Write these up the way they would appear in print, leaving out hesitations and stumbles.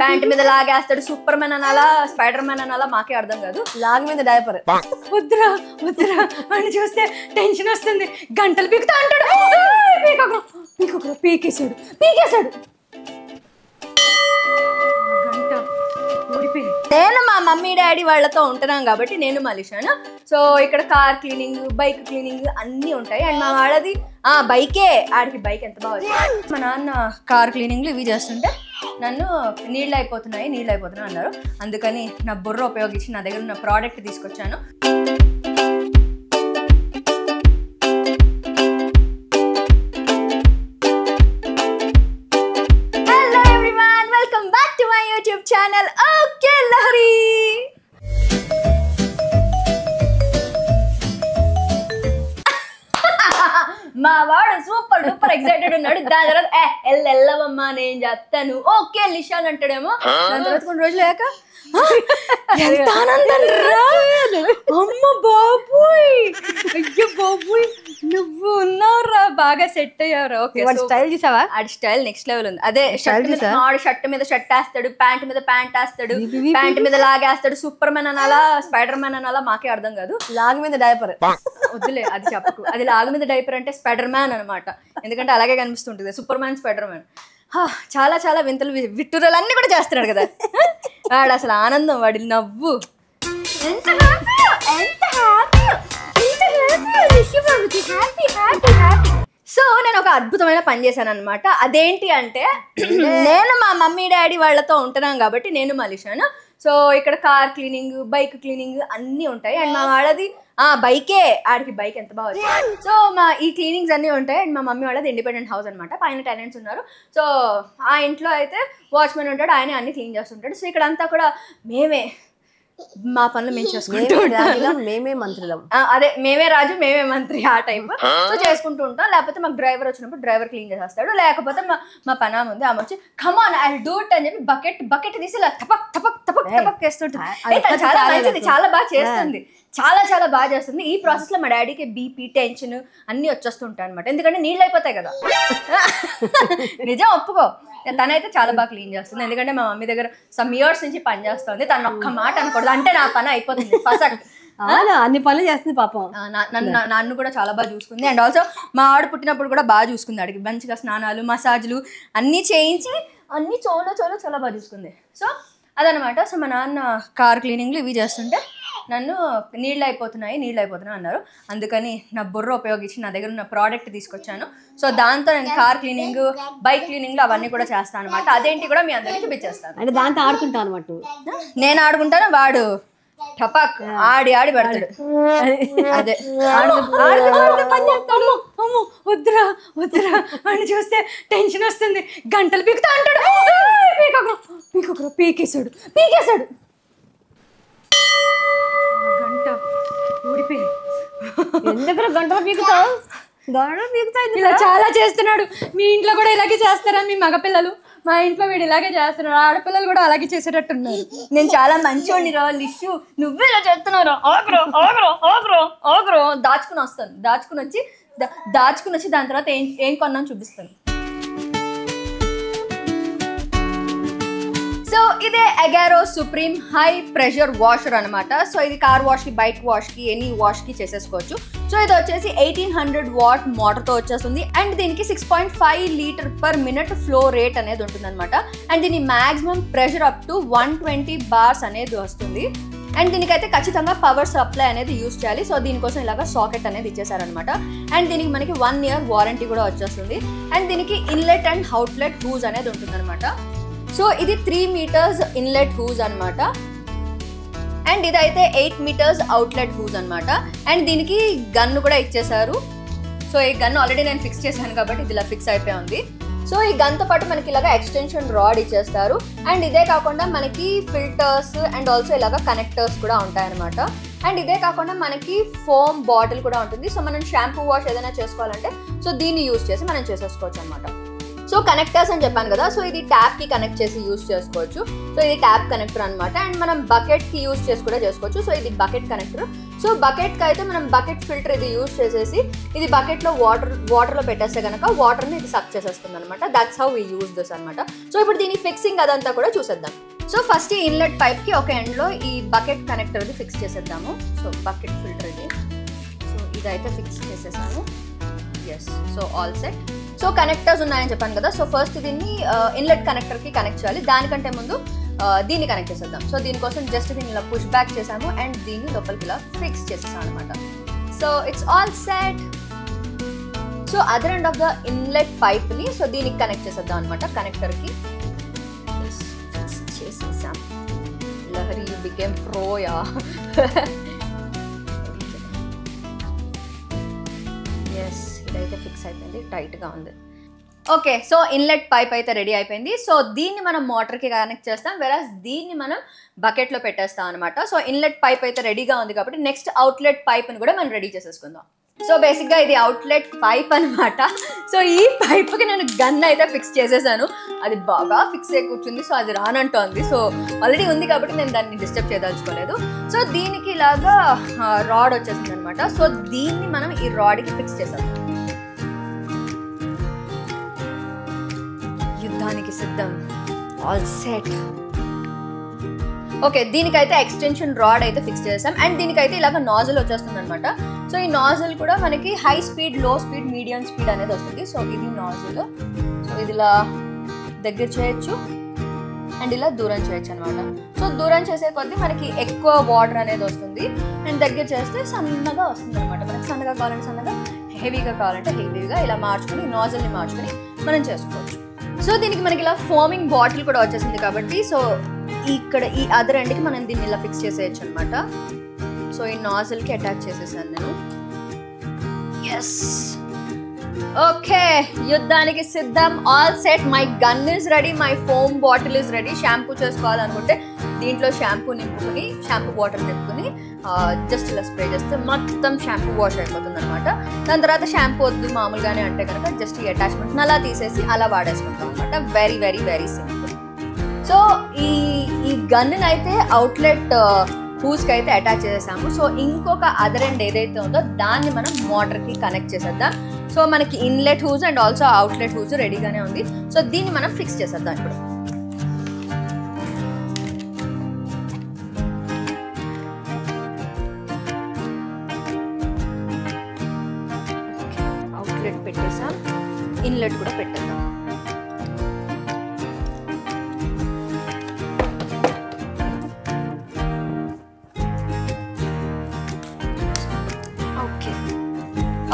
Pant మీద లాగేస్తాడు, super man అనాలా spider man అనాలా మాకే అర్థం కాదు. లాగ్ మీద డైపర్. వద్దురా వద్దురా అని చూస్తే టెన్షన్ వస్తుంది, గంటలు పీకుతా అంటాడు. పీకేశాడు పీకేశాడు. నేను మా మమ్మీ డాడీ వాళ్ళతో ఉంటున్నాం కాబట్టి నేను మలిషాను. సో ఇక్కడ కార్ క్లీనింగ్, బైక్ క్లీనింగ్ అన్నీ ఉంటాయి. అండ్ మా వాడది బైకే, ఆడికి బైక్ ఎంత బాగా వచ్చింది. మా నాన్న కార్ క్లీనింగ్లు ఇవి చేస్తుంటే నన్ను నీళ్ళు అయిపోతున్నాయి అన్నారు. అందుకని నా బుర్ర ఉపయోగించి నా దగ్గర ఉన్న ప్రోడక్ట్ తీసుకొచ్చాను. YouTube channel Okay Lahari. మా వాడు సూపర్ డూపర్ ఎక్సైటెడ్ ఉన్నాడు. దాని తర్వాత ఎల్లవమ్మా నేను చెప్తాను ఓకే లిషాన్ అంటాడేమో. దాని తర్వాత కొన్ని రోజులు లేక ఎంత ఆనందం రా, అమ్మ బాబోయ్, అయ్యో బాబోయ్ నువ్వు ఉన్నావురా, బాగా సెట్ అయ్యావురా. ఓకే స్టైల్ చూసావా? ఆడి స్టైల్ నెక్స్ట్ లెవెల్ ఉంది. అదే షర్ట్ మీద షర్ట్ వేస్తాడు, ప్యాంట్ మీద ప్యాంట్ వేస్తాడు, ప్యాంట్ మీద లాగేస్తాడు, సూపర్ మ్యాన్ అనాలా స్పైడర్ మ్యాన్ అనాలా మాకే అర్థం కాదు. లాగ్ మీద డైపర్. వద్దులే అది చెప్పకు. అది లాగ్ మీద డైపర్ అంటే స్పైడర్ మ్యాన్ అనమాట. ఎందుకంటే అలాగే కనిపిస్తుంటుంది, సూపర్ మ్యాన్ స్పైడర్ మ్యాన్. చాలా చాలా వింతలు విట్టురాలు అన్ని కూడా చేస్తున్నాడు కదా వాడు. అసలు ఆనందం, వాడి నవ్వు ఎంత హ్యాపీ. సో నేను ఒక అద్భుతమైన పని చేశాను అనమాట. అదేంటి అంటే నేను మా మమ్మీ డాడీ వాళ్ళతో ఉంటున్నాం కాబట్టి నేను మలిషాను. సో ఇక్కడ కార్ క్లీనింగ్, బైక్ క్లీనింగ్ అన్నీ ఉంటాయి. అండ్ మా వాడది బైకే, ఆడికి బైక్ ఎంత బాగా వచ్చింది. సో మా ఈ క్లీనింగ్స్ అన్నీ ఉంటాయి. అండ్ మా మమ్మీ వాళ్ళది ఇండిపెండెంట్ హౌస్ అనమాట, పైన టెనెంట్స్ ఉన్నారు. సో ఆ ఇంట్లో అయితే వాచ్మెన్ ఉంటాడు, ఆయనే అన్ని క్లీన్ చేస్తుంటాడు. సో ఇక్కడ అంతా కూడా మేమే మా పనులు మేము చేసుకుంటూ ఉంటాం. మేమే మంత్రులం, అదే మేమే రాజు మేమే మంత్రి ఆ టైప్. సో చేసుకుంటూ ఉంటాం. లేకపోతే మాకు డ్రైవర్ వచ్చినప్పుడు డ్రైవర్ క్లీన్ చేసేస్తాడు. లేకపోతే మా పనా ఉంది, ఆమె వచ్చి కమాన్ ఐ డూ ఇట్ అని చెప్పి బకెట్ తీసి ఇలా టపక్ టపక్ టపక్ టపక్ వేస్తుంటుంది. చాలా మంచిది, చాలా బాగా చేస్తుంది, చాలా బాగా చేస్తుంది. ఈ ప్రాసెస్ లో మా డాడీకి బీపీ, టెన్షన్ అన్ని వచ్చేస్తుంటాయి అనమాట. ఎందుకంటే నీళ్ళు అయిపోతాయి కదా. నిజం ఒప్పుకో, తనైతే చాలా బాగా క్లీన్ చేస్తుంది. ఎందుకంటే మా మమ్మీ దగ్గర సమ్ ఇయర్స్ నుంచి పని చేస్తుంది. తను ఒక్క మాట అనకూడదు, అంటే నా పని అయిపోతుంది ఫస్ట్. అన్ని పనులు చేస్తుంది పాపం. నన్ను కూడా చాలా బాగా చూసుకుంది. అండ్ ఆల్సో మా ఆడు పుట్టినప్పుడు కూడా బాగా చూసుకుంది. ఆడికి మంచిగా స్నానాలు, మసాజ్లు అన్నీ చేయించి అన్నీ చాలా బాగా చూసుకుంది. సో అదనమాట. సో మా నాన్న కార్ క్లీనింగ్లు ఇవి చేస్తుంటే నన్ను నీళ్ళు అయిపోతున్నాయి అన్నారు. అందుకని నా బుర్ర ఉపయోగించి నా దగ్గర ఉన్న ప్రోడక్ట్ తీసుకొచ్చాను. సో దాంతో నేను కార్ క్లీనింగ్, బైక్ క్లీనింగ్లు అవన్నీ కూడా చేస్తాను అనమాట. అదేంటి కూడా మీ అందరికీ చూపించేస్తాను. అంటే దాంతో ఆడుకుంటాను అనమాట. నేను ఆడుకుంటాను, వాడు టపాక్ ఆడి పెడతాడు. అదే వద్దురా అని చూస్తే టెన్షన్ వస్తుంది, గంటలు పీకుతా అంటాడు. పీకేశాడు గంట ఊడిపోయి. ఎందుకు గంటలు పీకుతావు? ఇలా చాలా చేస్తున్నాడు. మీ ఇంట్లో కూడా ఇలాగే చేస్తారా మీ మగపిల్లలు? మా ఇంట్లో వీడు ఇలాగే చేస్తున్నాడు, ఆడపిల్లలు కూడా అలాగే చేసేటట్టున్నారు. నేను చాలా మంచివాడిని రా లిషు, నువ్వే ఇలా చేస్తున్నారా? ఆగ్రో దాచుకుని వచ్చి దాని తర్వాత ఏం కొన్నాను చూపిస్తాను. సో ఇదే Agaro supreme high pressure washer అనమాట. సో ఇది కార్ వాష్కి, బైక్ వాష్కి, ఎనీ వాష్కి చేసేసుకోవచ్చు. సో ఇది వచ్చేసి 1800 వాట్ మోటార్తో వచ్చేస్తుంది. అండ్ దీనికి 6.5 litre per minute flow rate అనేది ఉంటుంది అనమాట. అండ్ దీని maximum pressure up to 120 bars అనేది వస్తుంది. అండ్ దీనికైతే ఖచ్చితంగా పవర్ సప్లై అనేది యూజ్ చేయాలి. సో దీనికోసం ఇలాగ సాకెట్ అనేది ఇచ్చేసారనమాట. అండ్ దీనికి మనకి 1 ఇయర్ వారంటీ కూడా వచ్చేస్తుంది. అండ్ దీనికి ఇన్లెట్ అండ్ అవుట్లెట్ హూజ్ అనేది ఉంటుంది అనమాట. సో ఇది 3 మీటర్స్ ఇన్లెట్ హూజ్ అనమాట. అండ్ ఇదైతే 8 మీటర్స్ అవుట్లెట్ హూజ్ అనమాట. అండ్ దీనికి గన్ను కూడా ఇచ్చేసారు. సో ఈ గన్ ఆల్రెడీ నేను ఫిక్స్ చేశాను కాబట్టి ఇది ఇలా ఫిక్స్ అయిపోయి ఉంది. సో ఈ గన్తో పాటు మనకి ఇలాగ ఎక్స్టెన్షన్ రాడ్ ఇచ్చేస్తారు. అండ్ ఇదే కాకుండా మనకి ఫిల్టర్స్ అండ్ ఆల్సో ఇలాగ కనెక్టర్స్ కూడా ఉంటాయన్నమాట. అండ్ ఇదే కాకుండా మనకి ఫోమ్ బాటిల్ కూడా ఉంటుంది. సో మనం షాంపూ వాష్ ఏదైనా చేసుకోవాలంటే సో దీన్ని యూజ్ చేసి మనం చేసేసుకోవచ్చు అనమాట. సో కనెక్టర్స్ అని చెప్పాను కదా, సో ఇది ట్యాప్ కి కనెక్ట్ చేసి యూస్ చేసుకోవచ్చు. సో ఇది ట్యాప్ కనెక్టర్ అనమాట. అండ్ మనం బకెట్ కి యూస్ చేసి కూడా చేసుకోవచ్చు. సో ఇది బకెట్ కనెక్టర్. సో బకెట్ కి అయితే మనం బకెట్ ఫిల్టర్ ఇది యూస్ చేసేసి ఇది బకెట్ లో వాటర్ లో పెట్టేస్తే కనుక వాటర్ ని ఇది సక్ చేసేస్తుంది అనమాట. That's how we use this అనమాట. సో ఇప్పుడు దీని ఫిక్సింగ్ అదంతా కూడా చూసేద్దాం. సో ఫస్ట్ ఈ ఇన్లెట్ పైప్ కి ఒక ఎండ్ లో ఈ బకెట్ కనెక్టర్ ది ఫిక్స్ చేసేద్దాము. సో బకెట్ ఫిల్టర్ ఇది, సో ఇదైతే ఫిక్స్ చేసేసాను. Yes, so all set. So connectors ఉన్నాయని చెప్పాను కదా, సో ఫస్ట్ దీన్ని ఇన్లెట్ కనెక్టర్ కి కనెక్ట్ చేయాలి. దానికంటే ముందు దీన్ని కనెక్ట్ చేసేద్దాం. సో దీనికోసం జస్ట్ దీన్ని ఇలా పుష్ బ్యాక్ చేసాము అండ్ దీన్ని లోపలికి ఇలా ఫిక్స్ చేసేసాను అనమాట. So it's all set. So other end of the inlet pipe ని సో దీనికి కనెక్ట్ చేసేద్దాం అనమాట, కనెక్టర్ కి. ఫిక్స్ చేసేసాం. Lahari you became pro ya. Yes, ఇదైతే ఫిక్స్ అయిపోయింది, టైట్ గా ఉంది. ఓకే, సో ఇన్లెట్ పైప్ అయితే రెడీ అయిపోయింది. సో దీన్ని మనం మోటార్కి కనెక్ట్ చేస్తాం, వెరాస్ దీన్ని మనం బకెట్లో పెట్టేస్తాం అనమాట. సో ఇన్లెట్ పైప్ అయితే రెడీగా ఉంది కాబట్టి నెక్స్ట్ అవుట్లెట్ పైప్ని కూడా మనం రెడీ చేసేసుకుందాం. సో బేసిక్గా ఇది అవుట్లెట్ పైప్ అనమాట. సో ఈ పైప్కి నేను గన్ అయితే ఫిక్స్ చేసేసాను. అది బాగా ఫిక్స్ అయి కూర్చుంది. సో అది రానంటోంది. సో ఆల్రెడీ ఉంది కాబట్టి నేను దాన్ని డిస్టర్బ్ చేయదలుచుకోలేదు. సో దీనికి ఇలాగా రాడ్ వచ్చేసింది అనమాట. సో దీన్ని మనం ఈ రాడ్కి ఫిక్స్ చేసాం. యుద్ధానికి సిద్ధం, ఆల్ సెట్. ఓకే, దీనికైతే ఎక్స్టెన్షన్ రాడ్ అయితే ఫిక్స్ చేసాం. అండ్ దీనికైతే ఇలాగ నాజిల్ వచ్చేస్తుంది అనమాట. సో ఈ నాజిల్ కూడా మనకి హై స్పీడ్, లో స్పీడ్, మీడియం స్పీడ్ అనేది వస్తుంది. సో ఇది నాజిల్. సో ఇది ఇలా దగ్గర చేయొచ్చు అండ్ ఇలా దూరం చేయొచ్చు అనమాట. సో దూరం చేసే కొద్దీ మనకి ఎక్కువ వాటర్ అనేది వస్తుంది అండ్ దగ్గర చేస్తే సన్నగా వస్తుంది అనమాట. మనకి సన్నగా కావాలంటే సన్నగా, హెవీగా కావాలంటే హెవీగా ఇలా మార్చుకొని నాజిల్ని మార్చుకొని మనం చేసుకోవచ్చు. సో దీనికి మనకి ఇలా ఫోమింగ్ బాటిల్ కూడా వచ్చేసింది కాబట్టి సో ఇక్కడ ఈ అదర్ ఎండ్కి మనం దీన్ని ఇలా ఫిక్స్ చేసేయచ్చు అనమాట. సో ఈ నాజిల్కి అటాచ్ చేసేసాను నేను. ఎస్, ఓకే, యుద్ధానికి సిద్ధం, all set. My gun is ready, my foam bottle is ready. Shampoo చేసుకోవాలనుకుంటే దీంట్లో షాంపూ నింపుకొని, షాంపూ బాటిల్ నింపుకొని జస్ట్ ఇలా స్ప్రే చేస్తే మొత్తం షాంపూ వాష్ అయిపోతుంది అనమాట. దాని తర్వాత షాంపూ వద్దు మామూలుగానే అంటే కనుక జస్ట్ ఈ అటాచ్మెంట్ని అలా తీసేసి అలా వాడేసుకుంటాం అనమాట. Very very very simple. So ఈ గన్ అయితే అవుట్లెట్ హూస్కి అయితే అటాచ్ చేసేసాము. సో ఇంకొక అదర్ ఎండ్ ఏదైతే ఉందో దాన్ని మనం మోటార్కి కనెక్ట్ చేసేద్దాం. సో మనకి inlet hose and also outlet hose రెడీగానే ఉంది. సో దీన్ని మనం ఫిక్స్ చేసేద్దాం ఇప్పుడు. అవుట్లెట్ పెట్టేసాం, ఇన్లెట్ కూడా పెట్టేద్దాం.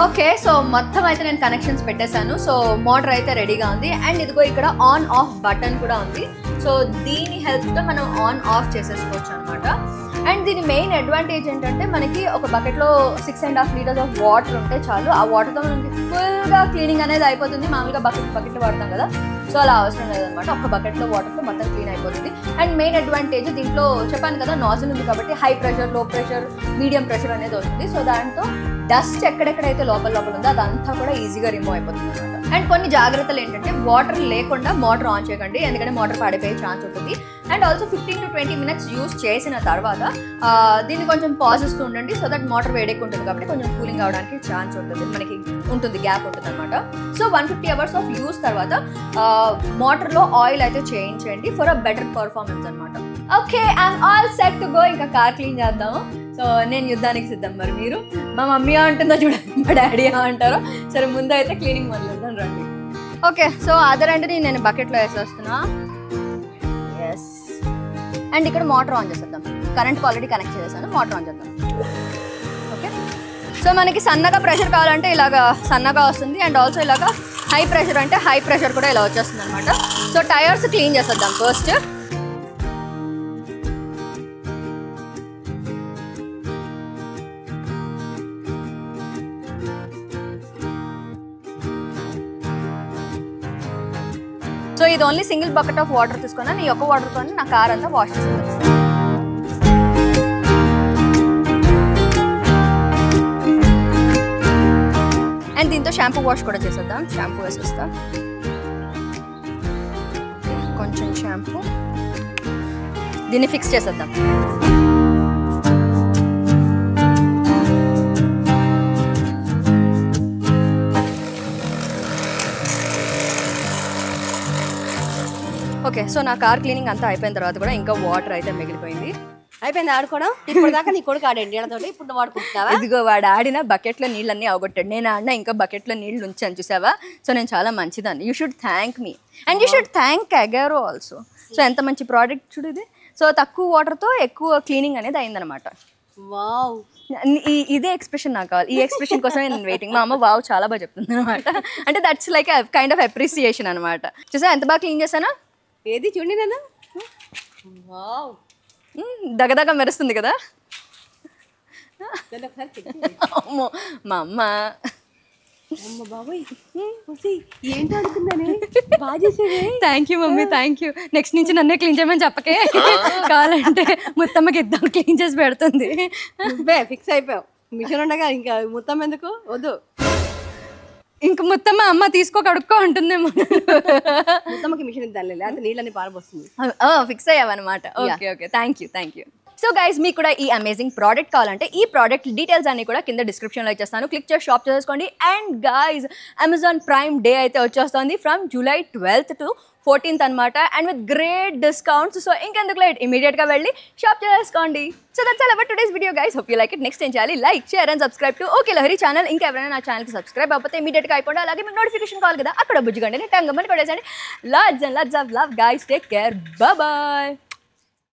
ఓకే, సో మొత్తం అయితే నేను కనెక్షన్స్ పెట్టేశాను. సో మోటార్ అయితే రెడీగా ఉంది అండ్ ఇదిగో ఇక్కడ ఆన్ ఆఫ్ బటన్ కూడా ఉంది. సో దీని హెల్ప్తో మనం ఆన్ ఆఫ్ చేసేసుకోవచ్చు అనమాట. అండ్ దీని మెయిన్ అడ్వాంటేజ్ ఏంటంటే మనకి ఒక బకెట్లో 6.5 లీటర్స్ ఆఫ్ వాటర్ ఉంటే చాలు. ఆ వాటర్తో మనకి ఫుల్గా క్లీనింగ్ అనేది అయిపోతుంది. మామూలుగా బకెట్ వాడతాం కదా, సో అలా అవసరం లేదనమాట. ఒక బకెట్లో వాటర్తో మొత్తం క్లీన్ అయిపోతుంది. అండ్ మెయిన్ అడ్వాంటేజ్ దీంట్లో చెప్పాను కదా, నాజిల్ ఉంది కాబట్టి హై ప్రెషర్, లో ప్రెషర్, మీడియం ప్రెషర్ అనేది వస్తుంది. సో దాంతో డస్ట్ ఎక్కడెక్కడైతే లోపల ఉందో అదంతా కూడా ఈజీగా రిమూవ్ అయిపోతుంది అనమాట. అండ్ కొన్ని జాగ్రత్తలు ఏంటంటే వాటర్ లేకుండా మోటార్ ఆన్ చేయకండి, ఎందుకంటే మోటార్ పాడిపోయే ఛాన్స్ ఉంటుంది. And also 15 to 20 minutes use చేసిన తర్వాత దీన్ని కొంచెం పాజ్ ఇస్తూ ఉండండి. సో దట్ మోటార్ వేడెక్కి ఉంటుంది కాబట్టి కొంచెం కూలింగ్ అవడానికి ఛాన్స్ ఉంటుంది, మనకి ఉంటుంది, గ్యాప్ ఉంటుంది అనమాట. సో 150 hours ఆఫ్ యూస్ తర్వాత మోటార్లో ఆయిల్ అయితే చేయించండి ఫర్ అ బెటర్ పర్ఫార్మెన్స్ అనమాట. Okay, I'm all set to go. ఇంకా కార్ క్లీన్ చేద్దాము. సో నేను యుద్ధానికి సిద్ధం. మరి మీరు మా మమ్మీ అంటుందో చూడండి, మా డాడీ అంటారో. సరే ముందు అయితే క్లీనింగ్ మొదలుపెడదాం రండి. ఓకే, సో అదర్ ఎండ్ని నేను బకెట్లో వేసేస్తున్నా. ఎస్, అండ్ ఇక్కడ మోటార్ ఆన్ చేసేద్దాం. కరెంట్కి ఆల్రెడీ కనెక్ట్ చేసేసాను, మోటార్ ఆన్ చేద్దాం. ఓకే, సో మనకి సన్నగా ప్రెషర్ కావాలంటే ఇలాగా సన్నగా వస్తుంది. అండ్ ఆల్సో ఇలాగా హై ప్రెషర్ అంటే హై ప్రెషర్ కూడా ఇలా వచ్చేస్తుంది అనమాట. సో టైర్స్ క్లీన్ చేసేద్దాం ఫస్ట్. సో ఇది only single bucket of water తీసుకున్నాను. ఈ ఒక్క వాటర్తో నా కార్ అంతా వాష్ చేస్తాను. అండ్ దీంతో షాంపూ వాష్ కూడా చేసేద్దాం. షాంపూ వేసేస్తా. కొంచెం షాంపూ, దీన్ని ఫిక్స్ చేసేద్దాం. ఓకే, సో నా కార్ క్లీనింగ్ అంతా అయిపోయిన తర్వాత కూడా ఇంకా వాటర్ అయితే మిగిలిపోయింది. అయిపోయింది ఆడుకోవడం. ఇప్పుడు దాకా నీ కొడుకు ఆడండి నీళ్ళతోటి, ఇప్పుడు వాడుకుంటున్నావా? ఇదిగో వాడు ఆడిన బకెట్లో నీళ్ళన్నీ అవగొట్టాడు, నేను ఆడినా ఇంకా బకెట్లో నీళ్ళు ఉంచాను చూసావా. సో నేను చాలా మంచిదాన్ని. You should thank me and you should thank Agaro also. So ఎంత మంచి ప్రోడక్ట్ చూడు ఇది. సో తక్కువ వాటర్తో ఎక్కువ క్లీనింగ్ అనేది అయిందనమాట. వావ్, ఇదే ఎక్స్ప్రెషన్ నాకు కావాలి. ఈ ఎక్స్ప్రెషన్ కోసమే నేను వెయిటింగ్. మా అమ్మ వావ్ చాలా బాగా చెప్తుంది అనమాట. అంటే that's like kind of appreciation అనమాట. చూసా ఎంత బాగా క్లీన్ చేశానా. ఏది చూడండి నాన్న. వావ్, దగదగ మెరుస్తుంది కదా. అమ్మో మా అమ్మ. అమ్మ బాబోయ్, ఏంటి అనుకుందానే, బాగా చేసేది. Thank you mummy, thank you. Next నుంచి నన్నే క్లీన్ చేయమని చెప్పకే, కావాలంటే మొత్తమ్మకి ఇద్దాం, క్లీన్ చేసి పెడుతుంది. నువ్వే ఫిక్స్ అయిపోయావు. మిషన్ ఉండగా ఇంకా మొత్తం ఎందుకు, వద్దు. ఇంక మొత్తమ్మ అమ్మ తీసుకో కడుక్కో అంటుందేమో. మొత్తమ్మకి మిషన్ ఇద్దాం, లేకపోతే నీళ్ళని పారబోస్తుంది. ఫిక్స్ అయ్యావన్నమాట. Okay okay, thank you. So guys, మీకు కూడా ఈ అమేజింగ్ ప్రోడక్ట్ కావాలంటే ఈ ప్రోడక్ట్ డీటెయిల్స్ అన్ని కూడా కింద డిస్క్రిప్షన్లో ఇచ్చేస్తాను. క్లిక్ చేసి షాప్ చేసుకోండి. And guys, Amazon prime day అయితే వచ్చేస్తుంది from July 12th to 14th అనమాట. And with great discounts. So ఇంకెందుకు లేట్, ఇమీడియట్గా వెళ్ళి షాప్ చేసుకోండి. So that's all about today's video guys. Hope you like it. Next ఏం చేయాలి, like, share and subscribe to okay Lahari channel. ఇంకా ఎవరైనా నా ఛానల్కి సబ్స్క్రైబ్ అయిపోతే ఇమీడియట్గా అయిపోండి. అలాగే మీకు నోటిఫికేషన్ కావాలి కదా, అక్కడ బుజ్జిగండి టైం గమ్మని కొట్టేసండి. Lots and lots of love guys. Take care, bye.